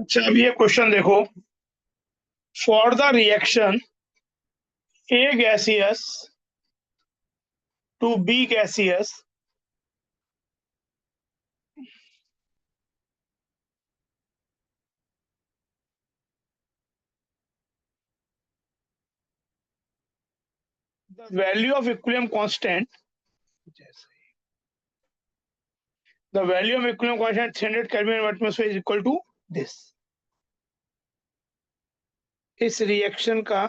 अच्छा, अब ये क्वेश्चन देखो। For the reaction A gaseous to B gaseous, the value of equilibrium constant, the value of equilibrium constant 300 kelvin atmosphere is equal to this. इस reaction का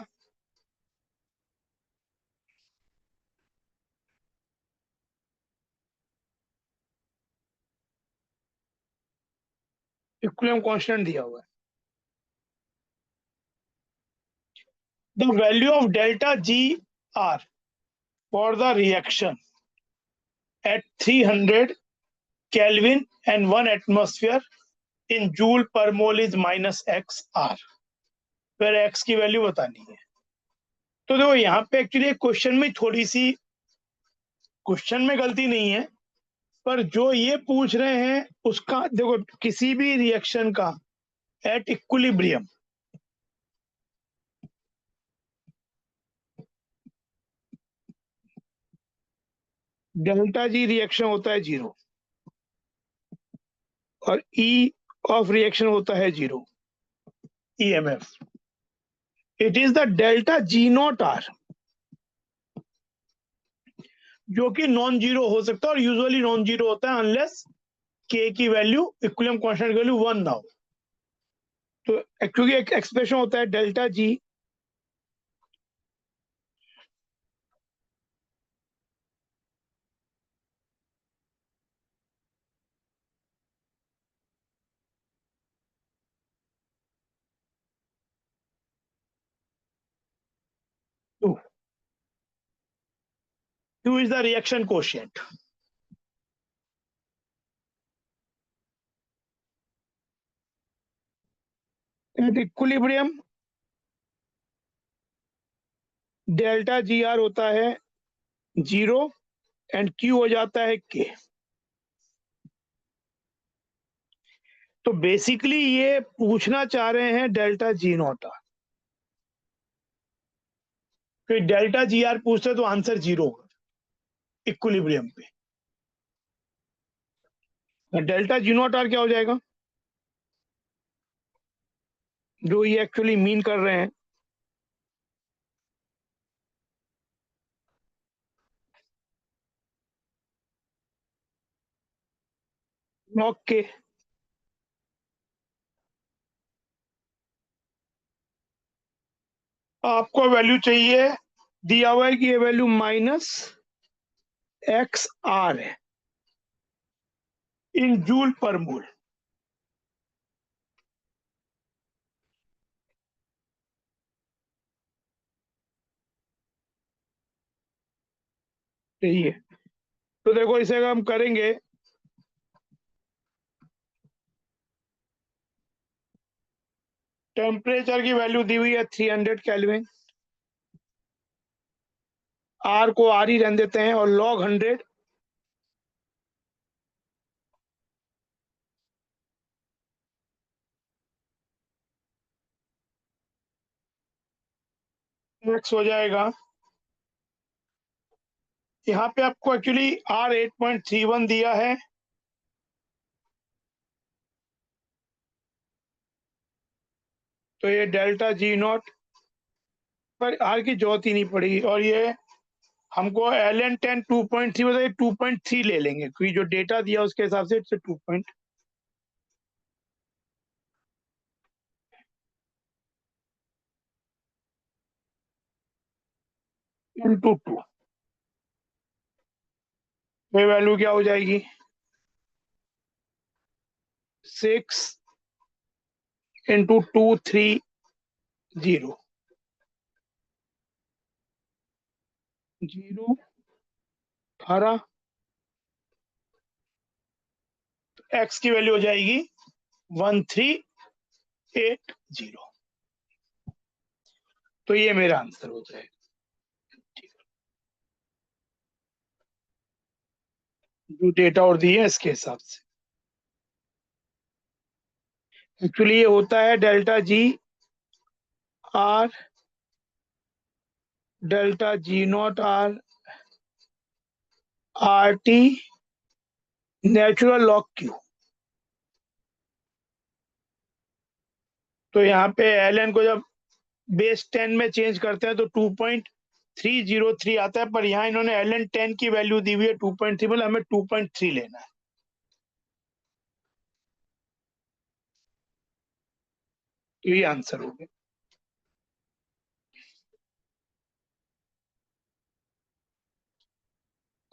equilibrium constant दिया हुआ है। The value of delta G R for the reaction at 300 Kelvin and 1 atmosphere in joule per mole is minus x r, फिर x की value बतानी है। तो देखो यहाँ पे एक्चुअली क्वेश्चन में थोड़ी सी, क्वेश्चन में गलती नहीं है, पर जो ये पूछ रहे हैं उसका देखो, किसी भी रिएक्शन का एट इक्विलिब्रियम डेल्टा जी रिएक्शन होता है 0 और ई ऑफ रिएक्शन होता है 0, EMF. It is the delta G naught R जो कि नॉन जीरो हो सकता है, और यूजुअली नॉन जीरो होता है अनलेस के की वैल्यू, इक्विलिब्रियम कांस्टेंट की वैल्यू 1 ना हो। तो क्योंकि एक एक्सप्रेशन होता है delta G two, two is the reaction quotient. At equilibrium delta G R होता है 0 एंड क्यू हो जाता है के। तो बेसिकली ये पूछना चाह रहे हैं डेल्टा जी नॉट आर। फिर डेल्टा जी आर पूछते तो आंसर 0 होगा इक्विलिब्रियम पे। डेल्टा जी नॉट आर क्या हो जाएगा, जो ये एक्चुअली मीन कर रहे हैं, लॉग के। आपको वैल्यू चाहिए, दिया हुआ है कि ये वैल्यू माइनस एक्स आर है इन जूल पर मोल। यही है। तो देखो इसे अगर हम करेंगे, टेम्परेचर की वैल्यू दी हुई है 300 केल्विन, आर को आर ही रहने देते हैं, और लॉग 100 एक्स हो जाएगा। यहाँ पे आपको एक्चुअली आर 8.31 दिया है, तो ये डेल्टा जी नॉट पर आर की जरूरत ही नहीं पड़ेगी। और ये हमको एल एन 10 2.3 बताइए, 2.3 ले लेंगे क्योंकि जो डेटा दिया उसके हिसाब से 2.2 ये वैल्यू क्या हो जाएगी, 6 इंटू 230 0 18, एक्स की वैल्यू हो जाएगी 1380। तो ये मेरा आंसर हो जाएगा। जो डेटा और दिए इसके हिसाब से एक्चुअली ये होता है delta G R, delta G naught R, R T natural log Q. तो यहाँ पे एल एन को जब बेस 10 में चेंज करते हैं तो 2.303 आता है, पर यहाँ इन्होंने एल एन 10 की वैल्यू दी हुई है 2.3, मतलब हमें 2.3 लेना है। तो ये आंसर हो गया।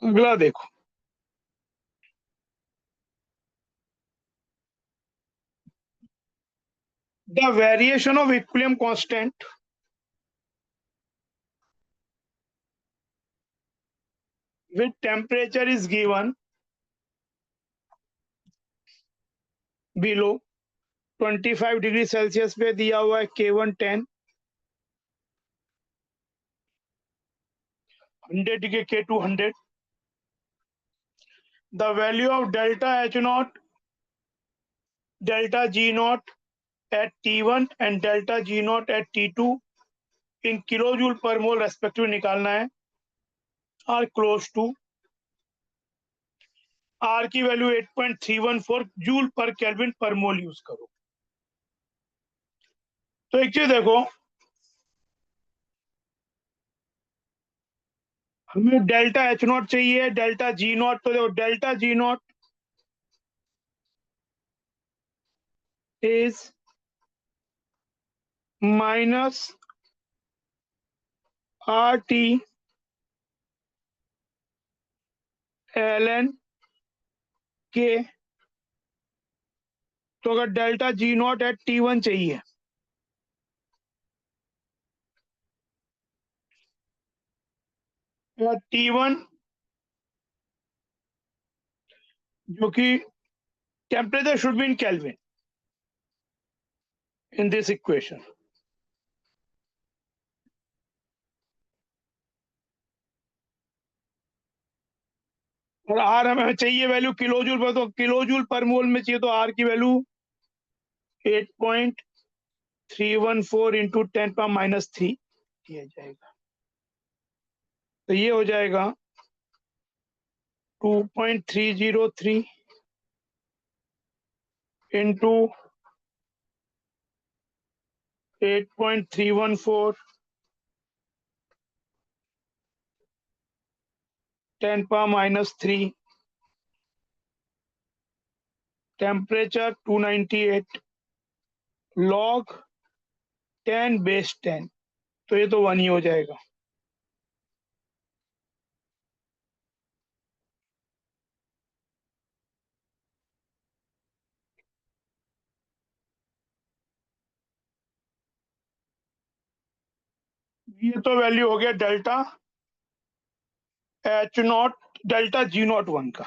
अगला देखो, the variation of equilibrium constant with temperature is given below 25 degree Celsius पे दिया हुआ है K1 10, 100 degree K2 100। The value of delta H not, delta G not at T1 and delta G naught at T2 in kilojoule per mole respectively निकालना है, are close to, R की value 8.314 joule per kelvin per mole use करो। तो एक चीज देखो, हमें delta H naught चाहिए, डेल्टा G नॉट। तो देखो delta G naught is minus R T L N K. तो अगर delta G not at T1 चाहिए, या T1 जो कि temperature should be in kelvin in this equation, और आर हमें चाहिए वैल्यू किलो जूल पर, तो किलो जूल पर मोल में चाहिए, तो आर की वैल्यू 8.314 इंटू 10⁻³ किया जाएगा। तो ये हो जाएगा 2.303 इंटू 8.314 10⁻³ टेम्परेचर 298 लॉग 10 बेस 10। तो ये तो 1 ही हो जाएगा। ये तो वैल्यू हो गया delta H not, delta G not 1 का।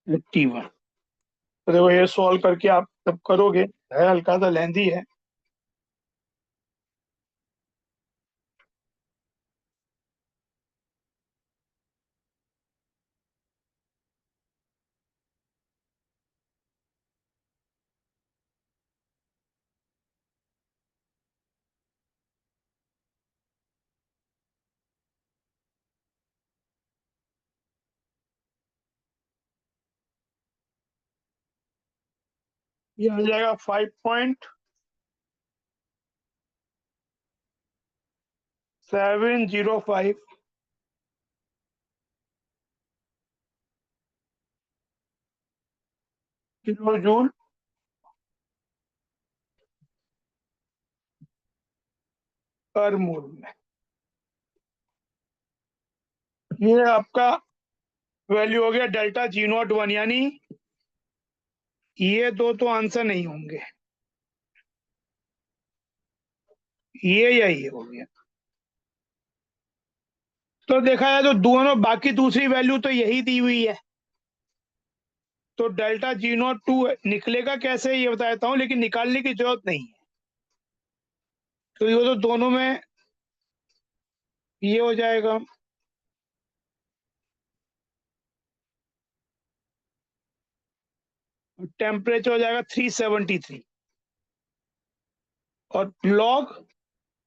T1, तो देखो ये सॉल्व करके आप जब करोगे, है हल्का सा लेंदी है। ये आ जाएगा 5.705 किलो जूल पर मोल में। ये आपका वैल्यू हो गया डेल्टा G नॉट 1, यानी ये दो तो आंसर नहीं होंगे, ये या ये हो गया। तो देखा जाए तो दोनों, बाकी दूसरी वैल्यू तो यही दी हुई है। तो डेल्टा G नॉट 2 निकलेगा कैसे ये बता देता हूँ, लेकिन निकालने की जरूरत नहीं है। तो ये तो दोनों में ये हो जाएगा टेम्परेचर हो जाएगा 373 और लॉग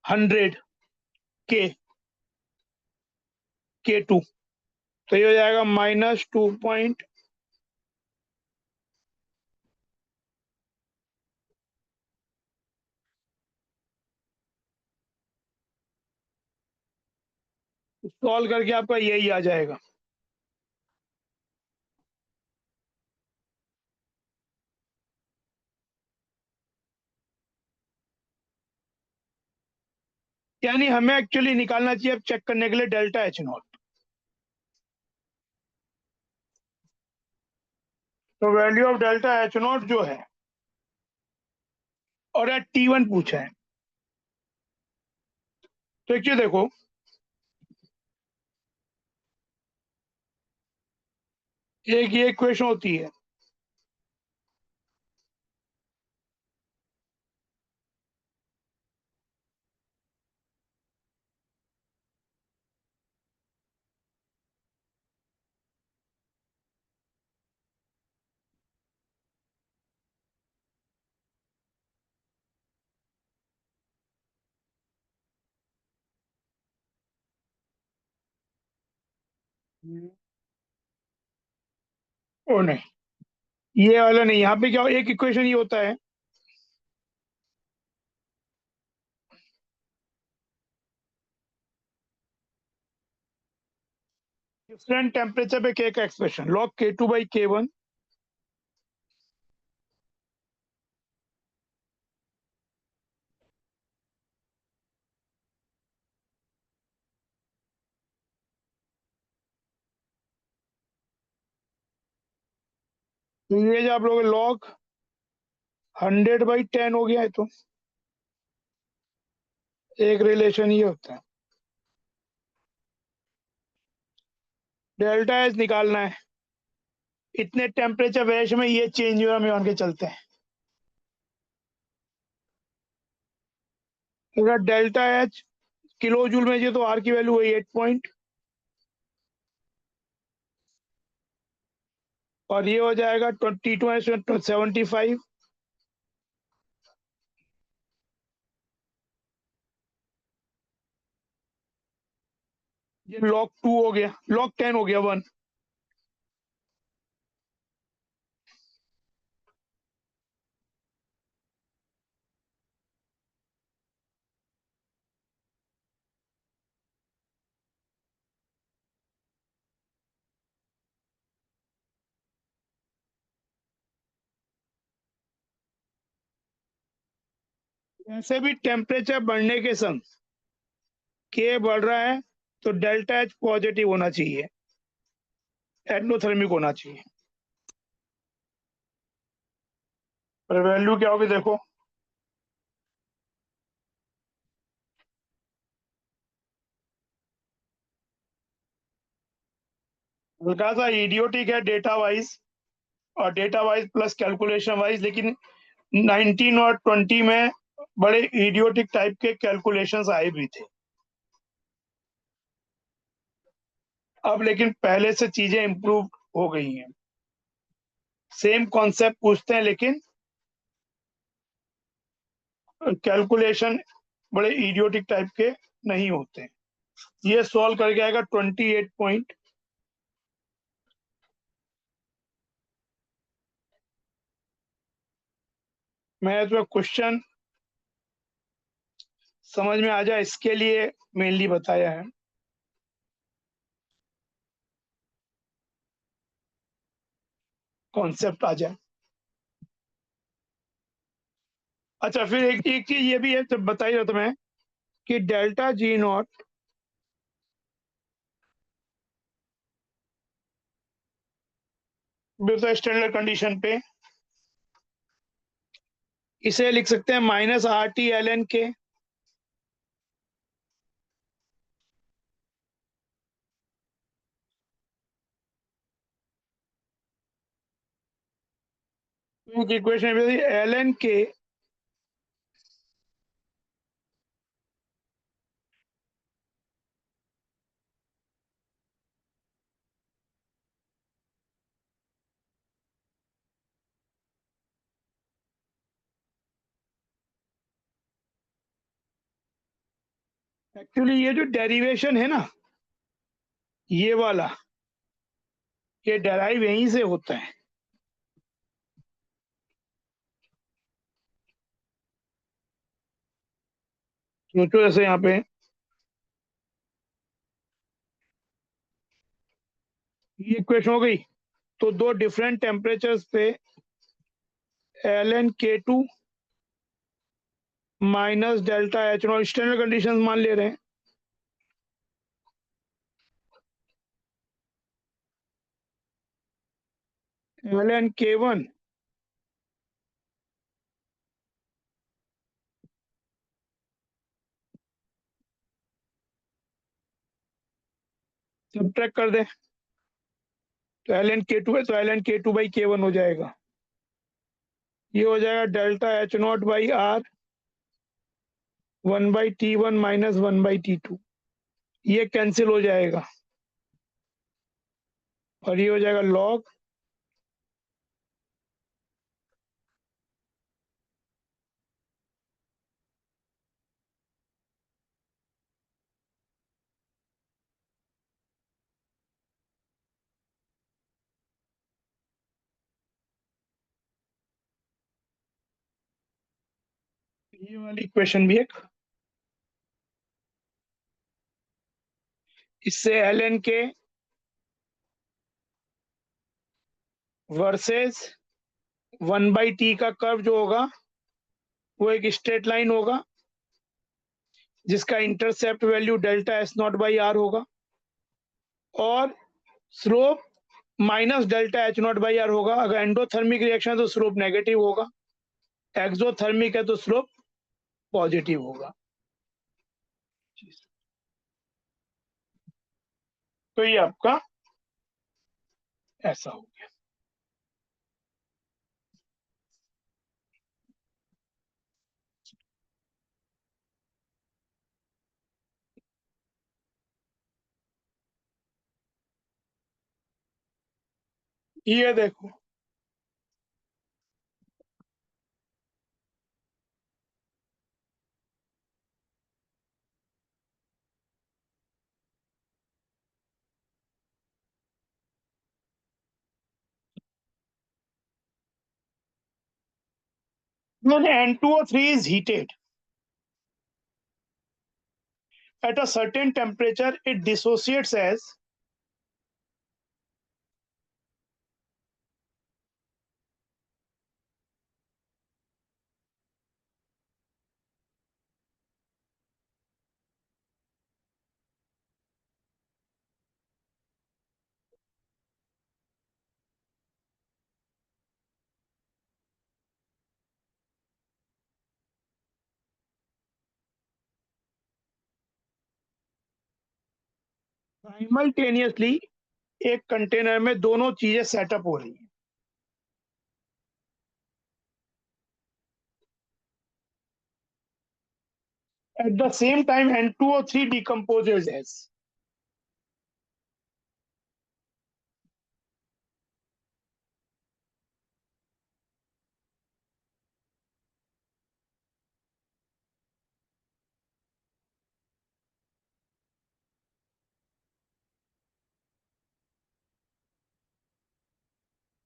100 K2, तो ये हो जाएगा -2 पॉइंट सॉल्व करके आपका यही आ जाएगा। यानी हमें एक्चुअली निकालना चाहिए अब चेक करने के लिए डेल्टा एच नॉट। तो value of delta H not जो है, और यार T1 पूछा है, तो एक्चुअली देखो एक ये इक्वेशन होती है, ओ नहीं ये वाला नहीं, यहाँ पे क्या एक इक्वेशन ये होता है, डिफरेंट टेम्परेचर पे K का expression log K2 by K1 तो ये जो आप लोग log 100/10 हो गया है, तो एक रिलेशन ये होता है। डेल्टा एच निकालना है, इतने टेम्परेचर वेरिएशन में ये चेंज हुआ, हम मान के चलते हैं। अगर डेल्टा एच किलो जूल में चाहिए तो आर की वैल्यू वही 8 पॉइंट, और ये हो जाएगा 22/75। ये log 2 हो गया, log 10 हो गया 1। ऐसे भी टेम्परेचर बढ़ने के संग K बढ़ रहा है, तो डेल्टा एच पॉजिटिव होना चाहिए, एंडोथर्मिक होना चाहिए। पर वैल्यू क्या होगी देखो, हल्का सा इडियोटिक है डेटा वाइज, और data wise plus calculation wise, लेकिन 19 और 20 में बड़े इडियोटिक टाइप के कैलकुलेशंस आए भी थे। अब लेकिन पहले से चीजें इंप्रूव हो गई हैं, सेम कॉन्सेप्ट पूछते हैं लेकिन कैलकुलेशन बड़े इडियोटिक टाइप के नहीं होते। ये सॉल्व करके आएगा 28 पॉइंट। मैं तुम्हें क्वेश्चन समझ में आ जाए इसके लिए मेनली बताया है। कॉन्सेप्ट आ जाए। अच्छा फिर एक चीज ये भी है, तो बताइए तुम्हें कि delta G not with standard condition पे इसे लिख सकते हैं -RT ln K। Equation ln K actually ये जो डेरिवेशन है ना, ये वाला, ये डेराइव यहीं से होता है। सोचो ऐसे यहाँ पे ये इक्वेशन हो गई, तो दो डिफरेंट टेम्परेचर्स पे ln K2 minus delta H not standard condition मान ले रहे हैं। ln K1 सब्ट्रैक्ट कर दें तो ln K2 है, तो ln K2/K1 हो जाएगा। ये हो जाएगा delta H naught by R 1/T1 minus 1/T2। ये कैंसिल हो जाएगा और ये हो जाएगा लॉग ये वाली इक्वेशन भी एक, इससे ln K वर्सेस 1/T का कर्व जो होगा वो एक स्ट्रेट लाइन होगा जिसका intercept value delta S naught by R होगा और slope minus delta H naught by R होगा। अगर एंडोथर्मिक रिएक्शन है तो स्लोप नेगेटिव होगा, एक्सोथर्मिक है तो स्लोप पॉजिटिव होगा। तो ये आपका ऐसा हो गया। ये देखो when N2O3 is heated at a certain temperature, it dissociates as simultaneously एक कंटेनर में दोनों चीजें सेटअप हो रही है। At the same time, N2O3 decomposes as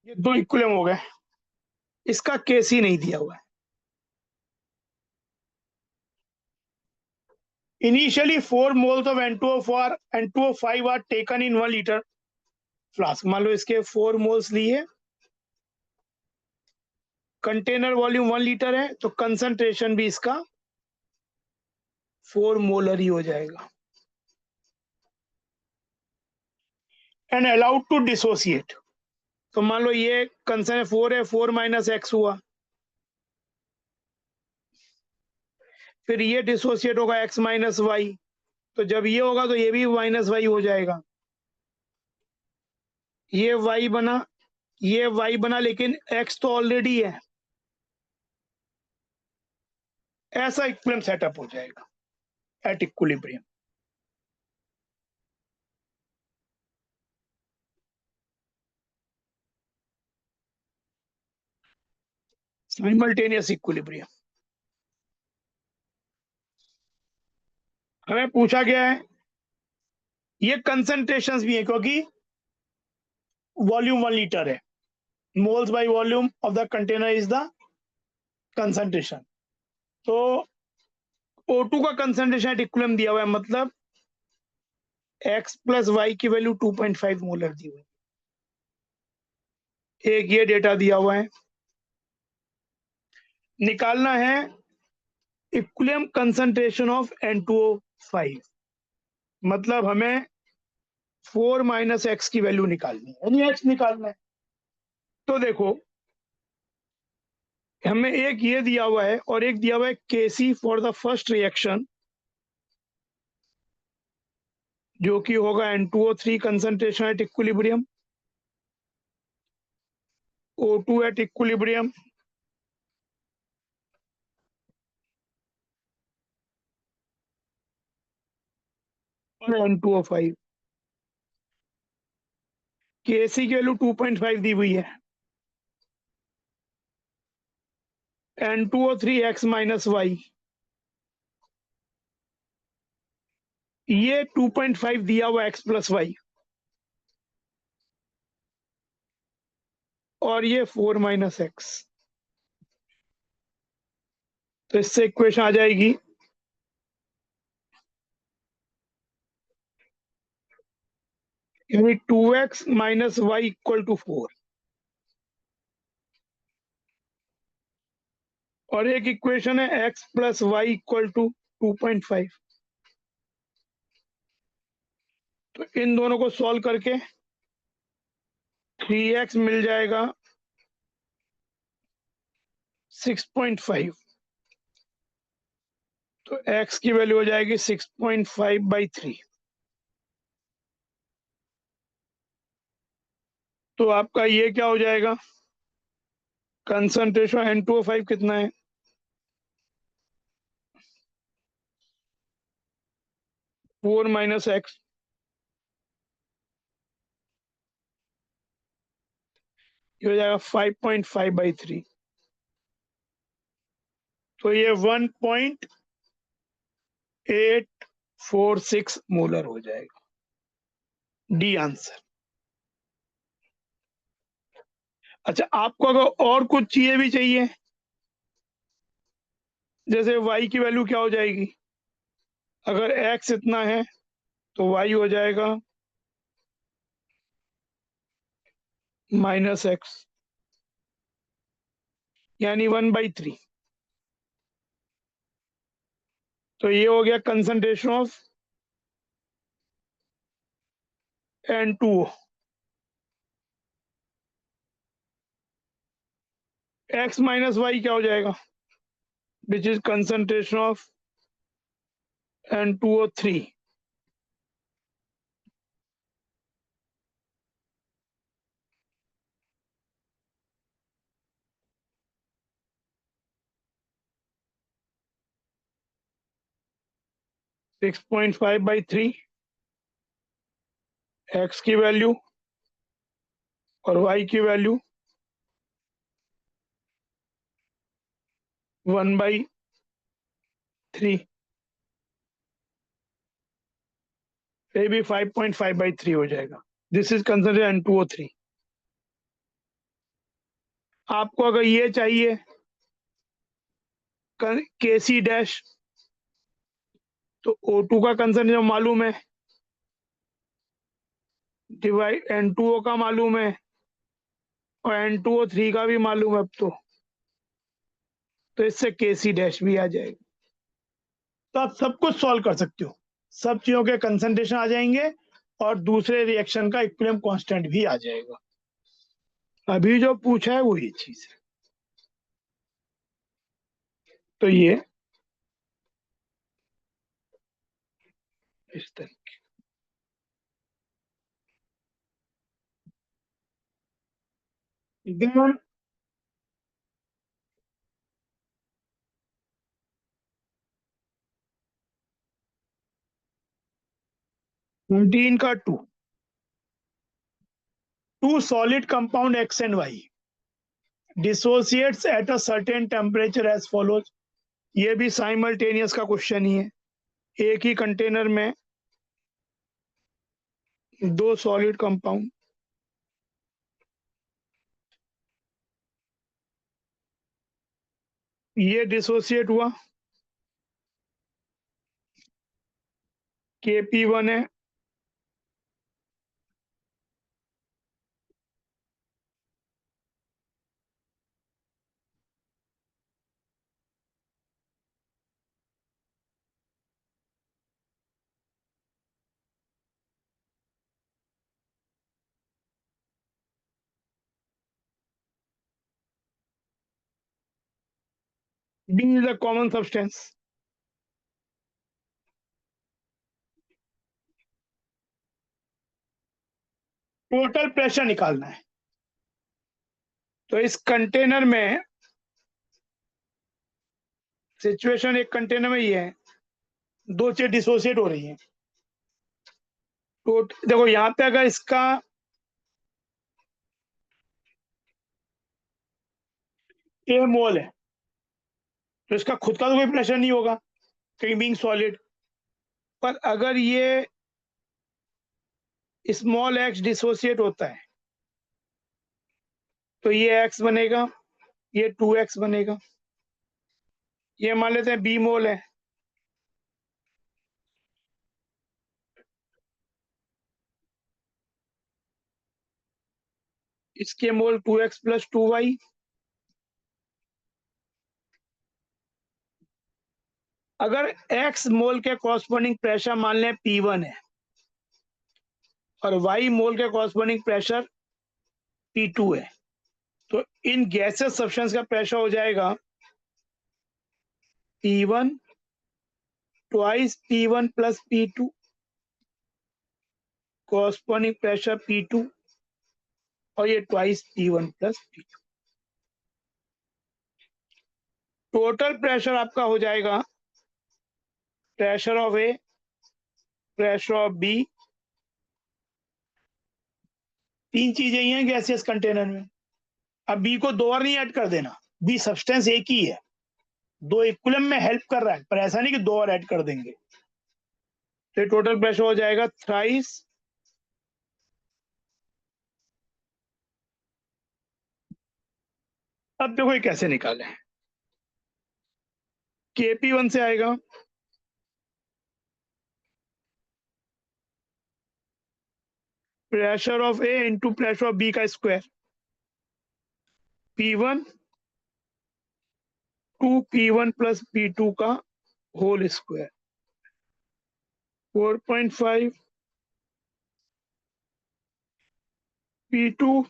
ये दो इक्विलिब्रियम हो गए। इसका केस ही नहीं दिया हुआ है। Initially 4 moles of N2O4 N2O5 are taken in 1 liter flask. मान लो इसके 4 मोल्स लिए, कंटेनर वॉल्यूम 1 लीटर है तो कंसंट्रेशन भी इसका 4 मोलर ही हो जाएगा। एंड अलाउड टू डिसोसिएट, तो मान लो ये कंसन 4 है, 4 माइनस एक्स हुआ, फिर ये डिसोसिएट होगा एक्स माइनस वाई, तो जब ये होगा तो ये भी माइनस वाई हो जाएगा। ये वाई बना, ये वाई बना, लेकिन एक्स तो ऑलरेडी है। ऐसा इक्विलिब्रियम सेटअप हो जाएगा एट इक्विलिब्रियम। Simultaneous equilibrium. हमें पूछा गया है, ये कंसंट्रेशंस भी है क्योंकि वॉल्यूम 1 लीटर है, moles by volume of the container is the concentration. तो O2 का कंसंट्रेशन एट इक्विलिब्रियम दिया हुआ है, मतलब x प्लस वाई की वैल्यू 2.5 मोलर दी हुई है। एक ये डेटा दिया हुआ है। निकालना है इक्विलिब्रियम कंसंट्रेशन ऑफ N2O5, मतलब हमें 4 माइनस एक्स की वैल्यू निकालनी है, यानी एक्स निकालना है। तो देखो, हमें एक ये दिया हुआ है और एक दिया हुआ है Kc for the first reaction, जो कि होगा N2O3 concentration at equilibrium, O2 at equilibrium, और N2O5। Kc की वैल्यू 2.5 दी हुई है, N2O3 x माइनस वाई, ये 2.5 दिया हुआ x प्लस वाई, और ये 4 माइनस एक्स। तो इससे इक्वेशन आ जाएगी यानी 2x minus Y equal to 4, और एक इक्वेशन है x plus Y equal to 2.5। तो इन दोनों को सॉल्व करके 3x मिल जाएगा 6.5, तो x की वैल्यू हो जाएगी 6.5/3। तो आपका ये क्या हो जाएगा, कंसंट्रेशन N2O5 कितना है, 4 माइनस एक्स, ये हो जाएगा 5.5/3। तो ये 1.846 मोलर हो जाएगा, डी आंसर। अच्छा, आपको अगर और कुछ चीजें भी चाहिए, जैसे y की वैल्यू क्या हो जाएगी, अगर x इतना है तो y हो जाएगा माइनस एक्स, यानी 1/3। तो ये हो गया concentration of N2O। x minus Y क्या हो जाएगा, which is concentration of N2O3। 6.5/3, x की वैल्यू और y की वैल्यू 1/3, ये भी 5.5/3 हो जाएगा। This is consider N2O3। आपको अगर ये चाहिए Kc डैश, तो O2 का कंसंट्रेशन मालूम है, डिवाइड N2O का मालूम है, और N2O3 का भी मालूम है अब तो इससे Kc डैश भी आ जाएगा। तो आप सब कुछ सॉल्व कर सकते हो, सब चीजों के कंसंट्रेशन आ जाएंगे और दूसरे रिएक्शन का इक्विलिब्रियम कांस्टेंट भी आ जाएगा। अभी जो पूछा है वो ये चीज है। तो ये इस तरीके। Then 13 का 2 solid compound X and Y dissociates at a certain temperature as follows। ये भी साइमल्टेनियस का क्वेश्चन ही है। एक ही कंटेनर में दो सॉलिड कंपाउंड, ये डिसोसिएट हुआ, KP1 है, B is a common substance. Total pressure निकालना है। तो इस कंटेनर में सिचुएशन, एक कंटेनर में ये है, दो चीज डिसोसिएट हो रही है। तो देखो यहाँ पे अगर इसका A मोल है तो इसका खुद का तो कोई प्रेशर नहीं होगा, कहीं बीइंग सॉलिड। पर अगर ये स्मॉल x डिसोसिएट होता है तो ये x बनेगा, ये 2x बनेगा। ये मान लेते हैं B मोल है, इसके मोल 2x प्लस 2y। अगर x मोल के कॉरस्पॉन्डिंग प्रेशर मान लें P1 है और y मोल के कॉरस्पॉन्डिंग प्रेशर P2 है, तो इन गैसेस सब्सटेंस का प्रेशर हो जाएगा P1 twice P1 plus P2, corresponding pressure P2, और ये twice P1 plus P2। Total pressure आपका हो जाएगा pressure of A, pressure of B, तीन चीजें ही हैं गैसियस कंटेनर में। अब B को दो और नहीं ऐड कर देना, B सब्सटेंस एक ही है, दो इक्विलिब्रियम में हेल्प कर रहा है, पर ऐसा नहीं कि दो और ऐड कर देंगे। तो टोटल प्रेशर हो जाएगा थ्राइस अब देखो ये कैसे निकाले, KP1 से आएगा pressure of A into pressure of B का square, P1 2P1 plus P2 का होल स्क्वायर, 4.5 P2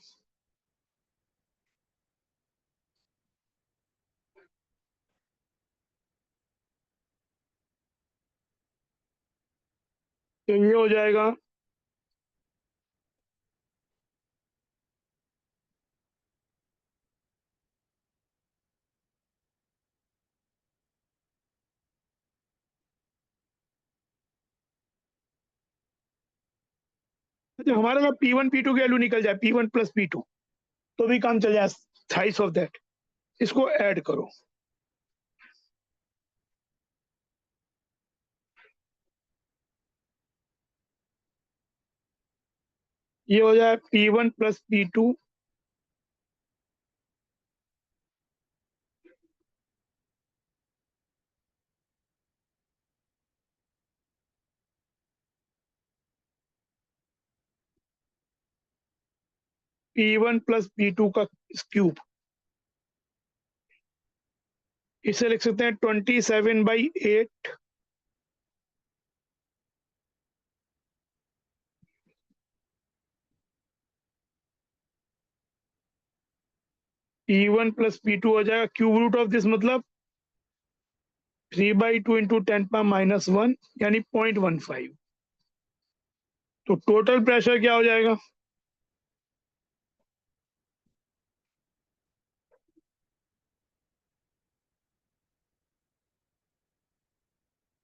तो ये हो जाएगा तो हमारा अगर P1 P2 की वैल्यू निकल जाए, P1 प्लस P2, तो भी काम चल जाए, थ्राइस ऑफ दैट। इसको ऐड करो, ये हो जाए P1 plus P2 P1 plus P2 का क्यूब। इसे लिख सकते हैं 27/8 P1 प्लस P2 हो जाएगा क्यूब रूट ऑफ दिस, मतलब 3/2 इंटू 10⁻⁻1 यानी 0.15। तो टोटल प्रेशर क्या हो जाएगा,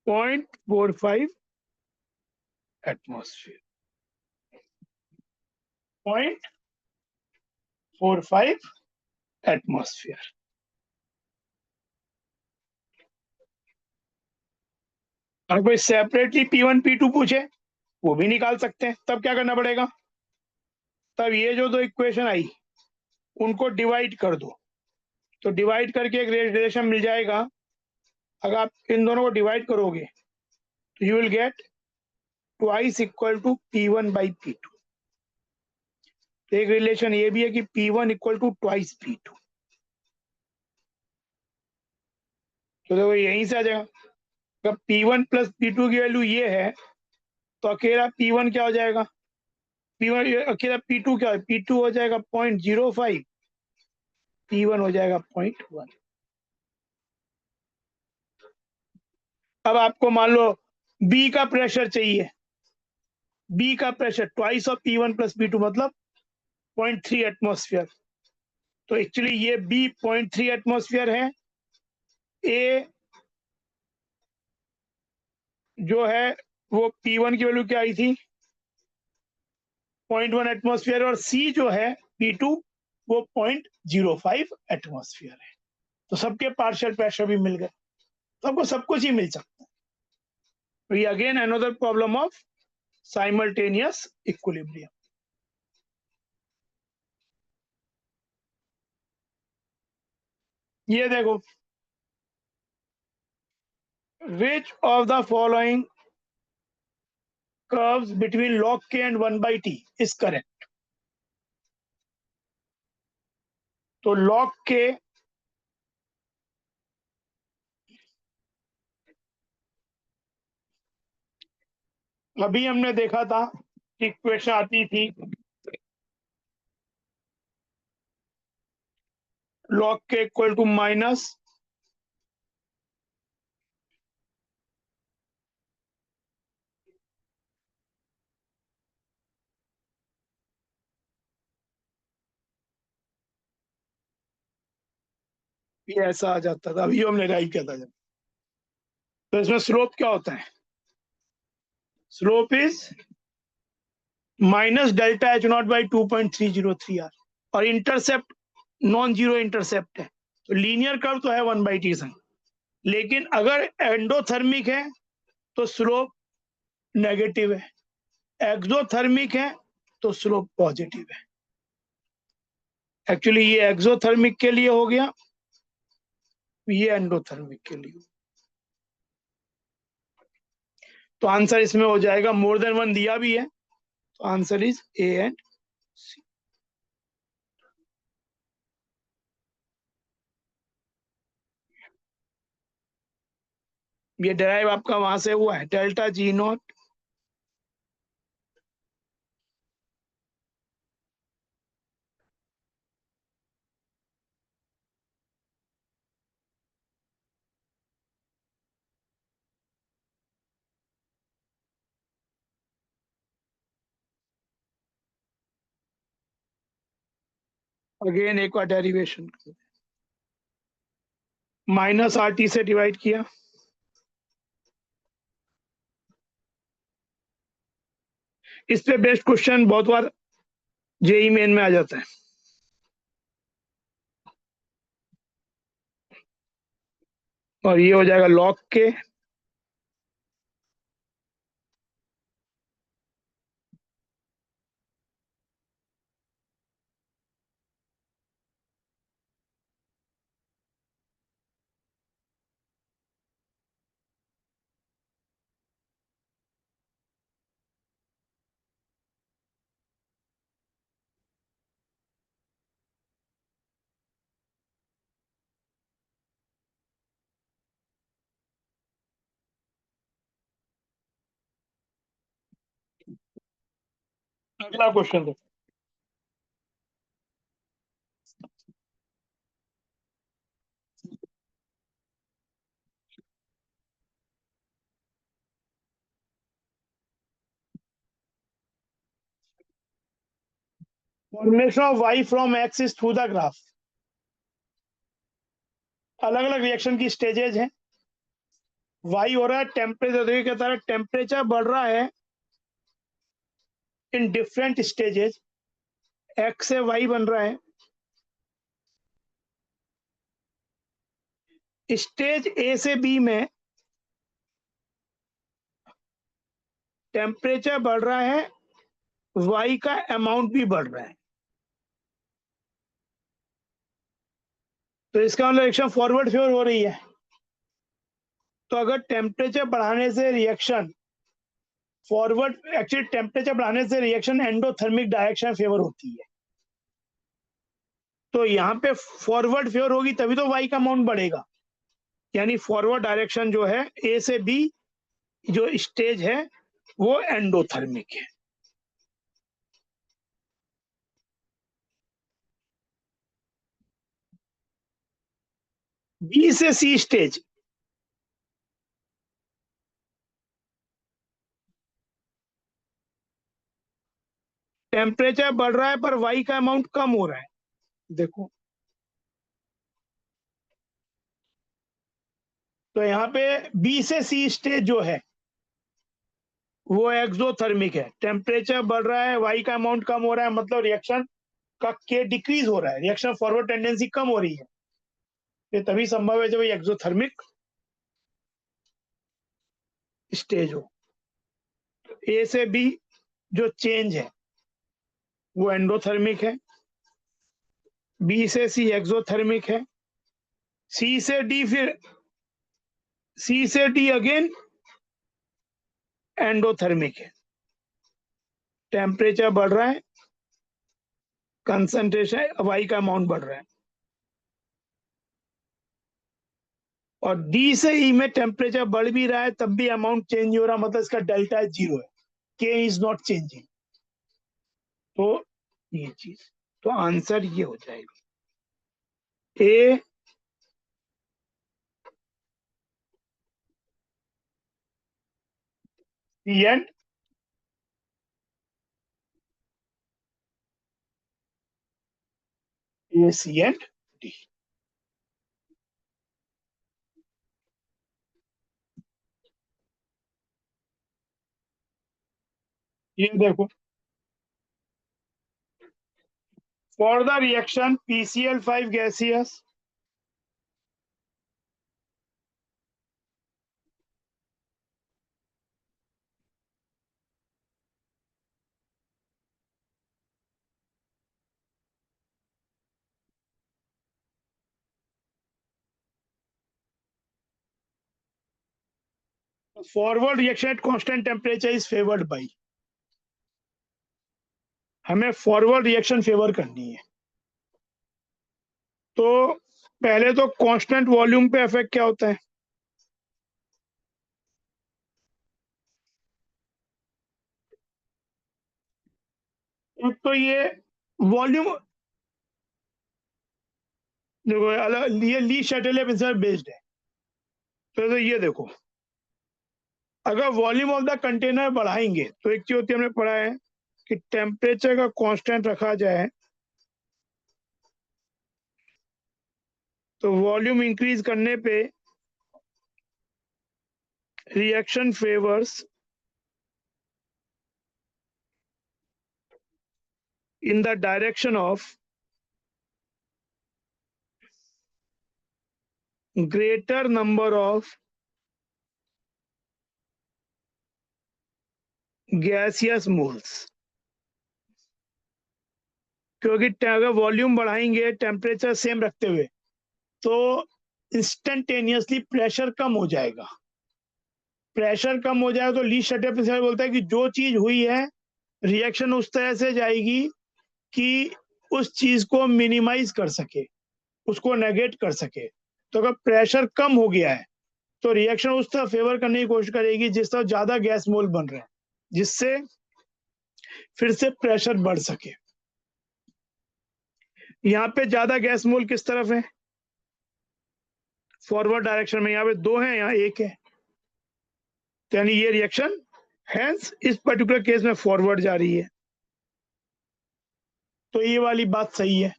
0.45 एटमॉस्फेयर, 0.45 एटमॉस्फेयर। अगर कोई सेपरेटली P1 P2 पूछे वो भी निकाल सकते हैं। तब क्या करना पड़ेगा, तब ये जो दो इक्वेशन आई उनको डिवाइड कर दो, तो डिवाइड करके एक रिलेशन मिल जाएगा। अगर आप इन दोनों को डिवाइड करोगे तो you will get twice equal to P1 by P2। तो एक रिलेशन ये भी है कि P1 equal to twice P2। तो देखो यहीं से आ जाएगा, अगर P1 प्लस P2 की वैल्यू ये है तो अकेला P1 क्या हो जाएगा, P1 अकेला P2 क्या है, P2 हो जाएगा 0.05, P1 हो जाएगा 0.1। अब आपको मान लो B का प्रेशर चाहिए, B का pressure twice of P1 plus P2 मतलब 0.3 एटमॉस्फेयर। तो एक्चुअली ये B 0.3 एटमॉस्फेयर है, A जो है वो P1 की वैल्यू क्या आई थी 0.1 एटमॉस्फेयर, और C जो है P2 वो 0.05 एटमॉस्फेयर है। तो सबके पार्शियल प्रेशर भी मिल गए, तो आपको सब कुछ ही मिल सकता है। तो ये again another problem of simultaneous equilibrium. ये देखो, which of the following curves between log k and 1/t is correct. तो log k अभी हमने देखा था कि इक्वेशन आती थी log k equal to minus ये ऐसा आ जाता था, अभी हमने राइट किया था जब। तो इसमें स्लोप क्या होता है, slope is minus delta H naught by 2.303 R, और इंटरसेप्ट नॉन जीरो इंटरसेप्ट है, तो लीनियर कर्व तो है 1/t से, लेकिन अगर एंडोथर्मिक है तो स्लोप नेगेटिव है, एक्सोथर्मिक है तो स्लोप पॉजिटिव है। एक्चुअली ये एक्सोथर्मिक के लिए हो गया, ये एंडोथर्मिक के लिए। तो आंसर इसमें हो जाएगा, मोर देन वन दिया भी है, तो आंसर इज ए एंड सी। ये डेराइव आपका वहां से हुआ है, डेल्टा जी नॉट अगेन एक बार डेरिवेशन माइनस आर टी से डिवाइड किया, इस पे बेस्ट क्वेश्चन बहुत बार जेई मेन में आ जाता है। और ये हो जाएगा लॉग के अगला क्वेश्चन दो। Formation of Y from X is through the graph. अलग अलग रिएक्शन की स्टेजेज हैं, वाई हो रहा है टेम्परेचर, देखिए कहता है टेम्परेचर बढ़ रहा है इन डिफरेंट स्टेजेज, एक्स से वाई बन रहा है। स्टेज ए से बी में टेम्परेचर बढ़ रहा है, y का अमाउंट भी बढ़ रहा है। तो इसका मतलब रिएक्शन फॉरवर्ड फेवर हो रही है। तो अगर टेम्परेचर बढ़ाने से रिएक्शन फॉरवर्ड, एक्चुअली टेम्परेचर बढ़ाने से रिएक्शन एंडोथर्मिक डायरेक्शन फेवर होती है। तो यहाँ पे फॉरवर्ड फेवर होगी तभी तो y का अमाउंट बढ़ेगा, यानी फॉरवर्ड डायरेक्शन जो है ए से बी जो स्टेज है वो एंडोथर्मिक है। बी से सी स्टेज, टेम्परेचर बढ़ रहा है पर y का अमाउंट कम हो रहा है। देखो तो यहाँ पे बी से सी स्टेज जो है वो एक्सोथर्मिक है। टेम्परेचर बढ़ रहा है, y का अमाउंट कम हो रहा है, मतलब रिएक्शन का के डिक्रीज हो रहा है, रिएक्शन फॉरवर्ड टेंडेंसी कम हो रही है। ये तभी संभव है जब ये एक्सोथर्मिक स्टेज हो। ए से बी जो चेंज है वो एंडोथर्मिक है, बी से सी एक्सोथर्मिक है, सी से डी फिर सी से डी अगेन एंडोथर्मिक है। टेम्परेचर बढ़ रहा है, कंसंट्रेशन वाई का अमाउंट बढ़ रहा है। और डी से ई में टेम्परेचर बढ़ भी रहा है तब भी अमाउंट चेंज हो रहा, मतलब इसका डेल्टा जीरो है, के इज नॉट चेंजिंग। तो ये चीज, तो आंसर ये हो जाएगा A C and A C and D. ये देखो, for the reaction PCl5 gaseous forward reaction at constant temperature is favoured by, हमें फॉरवर्ड रिएक्शन फेवर करनी है। तो पहले तो कांस्टेंट वॉल्यूम पे इफेक्ट क्या होता है? एक तो ये वॉल्यूम, देखो अलग, ये ली शटल प्रिंसिपल बेस्ड है। तो ये देखो, अगर वॉल्यूम ऑफ द कंटेनर बढ़ाएंगे तो एक चीज होती है, हमने पढ़ा है कि टेम्परेचर का कांस्टेंट रखा जाए तो वॉल्यूम इंक्रीज करने पे reaction favours in the direction of greater number of gaseous moles, क्योंकि अगर वॉल्यूम बढ़ाएंगे टेम्परेचर सेम रखते हुए तो इंस्टेंटेनियसली प्रेशर कम हो जाएगा। प्रेशर कम हो जाएगा तो ली शटर प्रिंसिपल बोलता है कि जो चीज हुई है रिएक्शन उस तरह से जाएगी कि उस चीज को मिनिमाइज कर सके, उसको नेगेट कर सके। तो अगर प्रेशर कम हो गया है तो रिएक्शन उस तरह फेवर करने की कोशिश करेगी जिस तरह ज्यादा गैस मोल बन रहे हैं, जिससे फिर से प्रेशर बढ़ सके। यहाँ पे ज्यादा गैस मोल किस तरफ है? फॉरवर्ड डायरेक्शन में। यहाँ पे दो है, यहाँ एक है, तो यानी ये रिएक्शन हैंस इस पर्टिकुलर केस में फॉरवर्ड जा रही है। तो ये वाली बात सही है।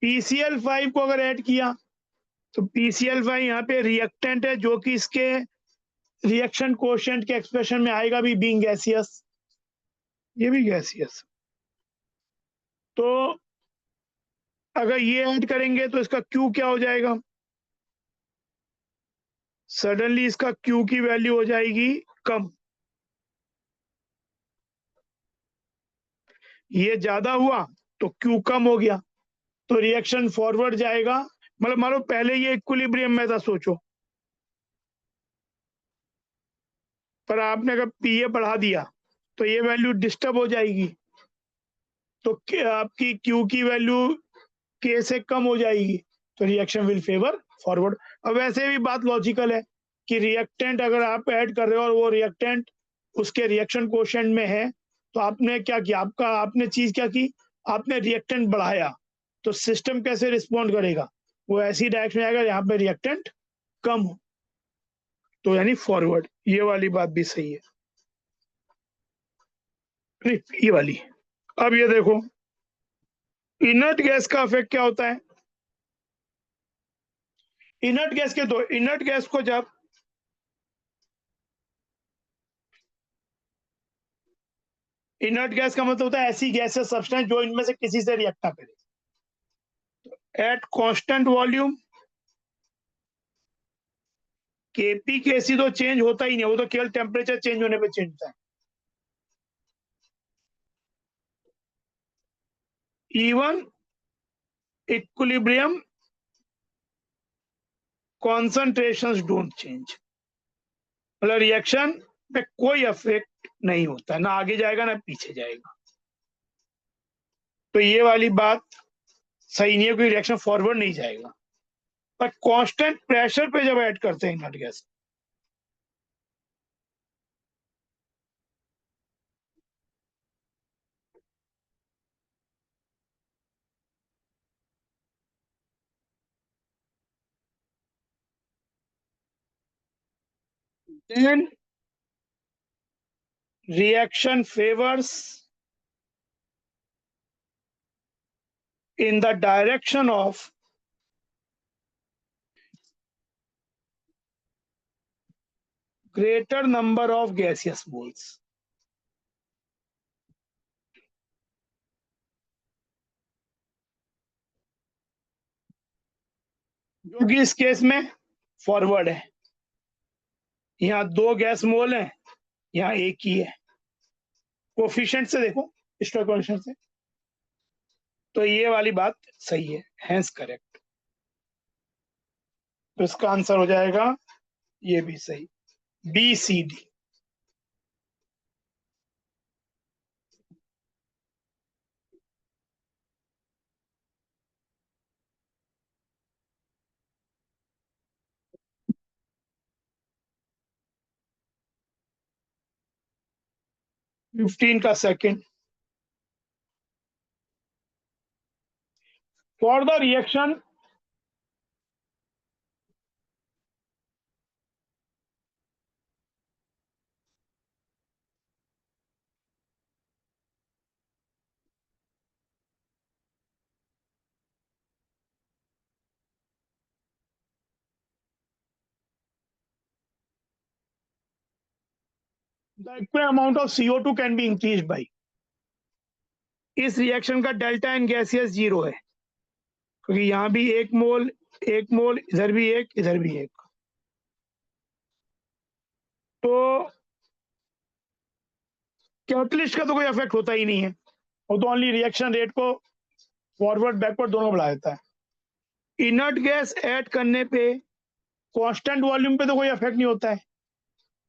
PCl5 को अगर ऐड किया तो PCl5 यहाँ पे रिएक्टेंट है जो कि इसके रिएक्शन कोएफिशिएंट के एक्सप्रेशन में आएगा भी, बीइंग गैसियस, ये भी गैसियस। तो अगर ये ऐड करेंगे तो इसका Q क्या हो जाएगा? सडनली इसका Q की वैल्यू हो जाएगी कम, ये ज्यादा हुआ तो Q कम हो गया, तो रिएक्शन फॉरवर्ड जाएगा। मतलब मान लो पहले ये इक्विलिब्रियम में था, सोचो, पर आपने अगर पीए बढ़ा दिया तो ये वैल्यू डिस्टर्ब हो जाएगी, तो आपकी Q की वैल्यू K से कम हो जाएगी, तो रिएक्शन विल फेवर फॉरवर्ड। अब वैसे भी बात लॉजिकल है कि रिएक्टेंट अगर आप ऐड कर रहे हो और वो रिएक्टेंट उसके रिएक्शन कोशेंट में है, तो आपने क्या किया, आपने चीज क्या की, आपने रिएक्टेंट बढ़ाया, तो सिस्टम कैसे रिस्पॉन्ड करेगा, वो ऐसी डायरेक्शन में आएगा यहाँ पे रिएक्टेंट कम हो, तो यानी फॉरवर्ड। ये वाली बात भी सही है, नहीं ये वाली। अब ये देखो, इनर्ट गैस का इफेक्ट क्या होता है। इनर्ट गैस के दो, इनर्ट गैस को जब इनर्ट गैस का मतलब होता है ऐसी गैस है सब्सटेंस जो इनमें से किसी से रिएक्ट ना करे, एट कांस्टेंट वॉल्यूम केपी केसी तो चेंज होता ही नहीं, वो तो केवल टेम्परेचर चेंज होने पे चेंज होता है। Even equilibrium concentrations don't change, मतलब रिएक्शन पे कोई इफेक्ट नहीं होता है, ना आगे जाएगा ना पीछे जाएगा। तो ये वाली बात सही नहीं है, कोई रिएक्शन फॉरवर्ड नहीं जाएगा। पर कांस्टेंट प्रेशर पे जब ऐड करते हैं inert gas, 10 reaction favors in the direction of greater number of gaseous moles। जो कि इस केस में फॉरवर्ड है, यहाँ 2 गैस मोल है, यहाँ एक ही है। कोफिशिएंट से देखो, स्टोइक कोफिशिएंट से, तो ये वाली बात सही है, हैंस करेक्ट। तो इसका आंसर हो जाएगा ये भी सही, बी सी डी। फिफ्टीन का second, for the reaction the equal amount of CO2 can be increase by, इस रिएक्शन का डेल्टा इन गैसियस 0 है, क्योंकि यहाँ भी एक मोल इधर भी एक, इधर भी एक, तो कैटलिस्ट का तो कोई इफेक्ट होता ही नहीं है, वो तो ओनली रिएक्शन रेट को फॉरवर्ड बैकवर्ड दोनों बढ़ा देता है। इनर्ट गैस ऐड करने पे कांस्टेंट वॉल्यूम पे तो कोई इफेक्ट नहीं होता है,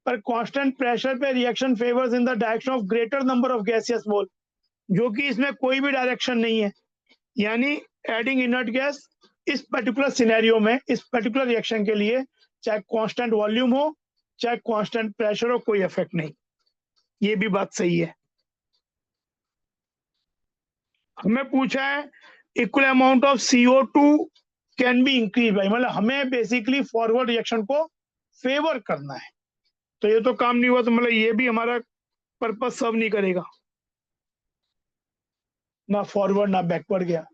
पर कांस्टेंट प्रेशर पे reaction favours in the direction of greater number of gaseous mole, जो कि इसमें कोई भी डायरेक्शन नहीं है। यानी एडिंग इनर्ट गैस इस पर्टिकुलर सिनेरियो में, इस पर्टिकुलर रिएक्शन के लिए, चाहे कांस्टेंट वॉल्यूम हो चाहे कांस्टेंट प्रेशर हो, कोई इफेक्ट नहीं। ये भी बात सही है। हमें पूछा है equal amount of CO2 can be increase by, मतलब हमें बेसिकली फॉरवर्ड रिएक्शन को फेवर करना है, तो ये तो काम नहीं हुआ, तो मतलब ये भी हमारा पर्पस सर्व नहीं करेगा, ना फॉरवर्ड ना बैकवर्ड गया।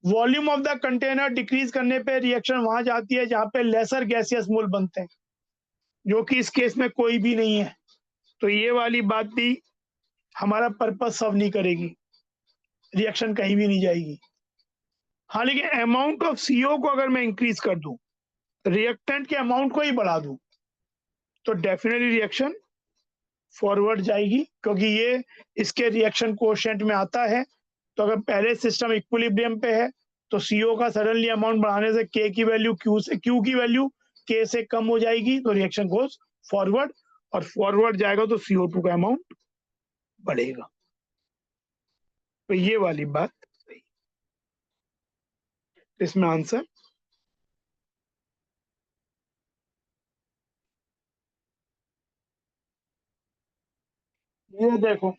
Volume of the container decrease करने पे रिएक्शन वहां जाती है जहां पे लेसर गैसियस मोल बनते हैं, जो कि इस केस में कोई भी नहीं है, तो ये वाली बात भी हमारा पर्पस सर्व नहीं करेगी, रिएक्शन कहीं भी नहीं जाएगी। हाँ, लेकिन अमाउंट ऑफ CO को अगर मैं इंक्रीज कर दूं रिएक्टेंट के अमाउंट को ही बढ़ा दूं तो डेफिनेटली रिएक्शन फॉरवर्ड जाएगी, क्योंकि ये इसके रिएक्शन कोएफिशिएंट में आता है। तो अगर पहले सिस्टम इक्विलिब्रियम पे है तो CO का सडनली अमाउंट बढ़ाने से K की वैल्यू Q की वैल्यू K से कम हो जाएगी, तो रिएक्शन गोज फॉरवर्ड, और फॉरवर्ड जाएगा तो CO2 का अमाउंट बढ़ेगा। तो ये वाली बात, इसमें आंसर ये देखो,